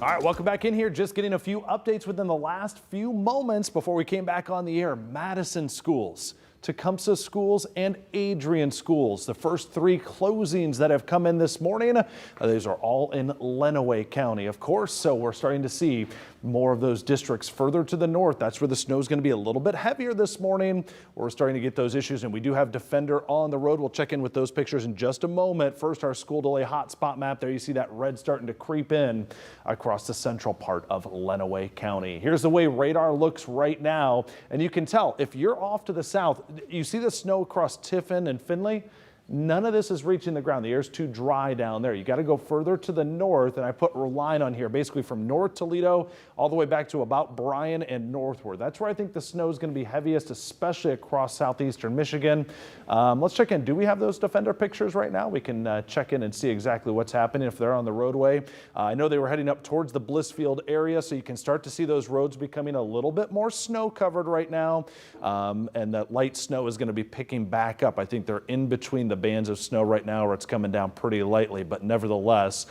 All right, welcome back in here. Just getting a few updates within the last few moments before we came back on the air. Madison schools, Tecumseh schools, and Adrian schools. The first three closings that have come in this morning, these are all in Lenawee County, of course. So we're starting to see more of those districts further to the north. That's where the snow is going to be a little bit heavier this morning. We're starting to get those issues, and we do have Defender on the road. We'll check in with those pictures in just a moment. First, our school delay hotspot map. There you see that red starting to creep in across the central part of Lenawee County. Here's the way radar looks right now, and you can tell if you're off to the south, you see the snow across Tiffin and Findlay. None of this is reaching the ground. The air's too dry down there. You got to go further to the north, and I put line on here, basically from North Toledo all the way back to about Bryan and northward. That's where I think the snow is going to be heaviest, especially across southeastern Michigan. Let's check in. Do we have those Defender pictures right now? We can check in and see exactly what's happening if they're on the roadway. I know they were heading up towards the Blissfield area, so you can start to see those roads becoming a little bit more snow covered right now, and that light snow is going to be picking back up. I think they're in between the bands of snow right now where it's coming down pretty lightly, but nevertheless,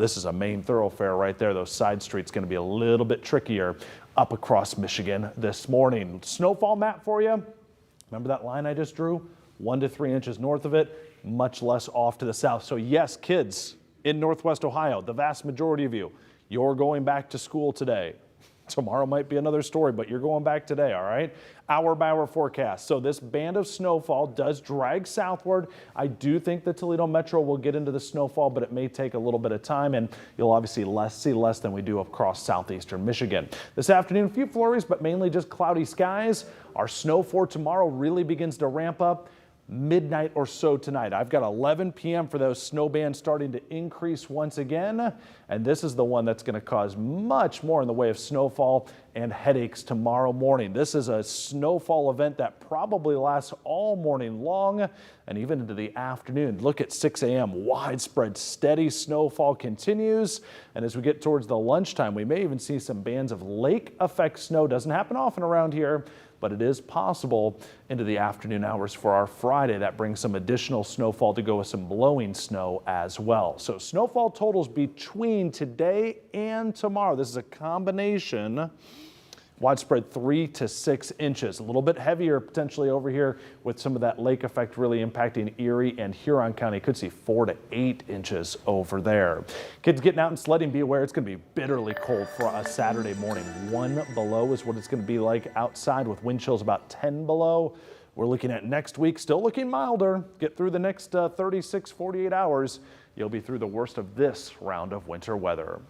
this is a main thoroughfare right there. Those side streets going to be a little bit trickier up across Michigan this morning. Snowfall map for you. Remember that line I just drew? 1 to 3 inches north of it, much less off to the south. So yes, kids in Northwest Ohio, the vast majority of you, you're going back to school today. Tomorrow might be another story, but you're going back today, all right? Hour by hour forecast. So this band of snowfall does drag southward. I do think the Toledo Metro will get into the snowfall, but it may take a little bit of time, and you'll obviously see less than we do across southeastern Michigan. This afternoon, a few flurries, but mainly just cloudy skies. Our snow for tomorrow really begins to ramp up midnight or so tonight. I've got 11 p.m. for those snow bands starting to increase once again, and this is the one that's going to cause much more in the way of snowfall and headaches tomorrow morning. This is a snowfall event that probably lasts all morning long and even into the afternoon. Look at 6 a.m. Widespread steady snowfall continues, and as we get towards the lunchtime, we may even see some bands of lake effect snow. Doesn't happen often around here, but it is possible into the afternoon hours for our Friday. That brings some additional snowfall to go with some blowing snow as well. So snowfall totals between today and tomorrow. This is a combination. Widespread 3 to 6 inches, a little bit heavier potentially over here with some of that lake effect really impacting Erie and Huron County. Could see 4 to 8 inches over there. Kids getting out and sledding, be aware it's going to be bitterly cold for a Saturday morning. 1 below is what it's going to be like outside with wind chills about 10 below. We're looking at next week, still looking milder. Get through the next 36, 48 hours. You'll be through the worst of this round of winter weather.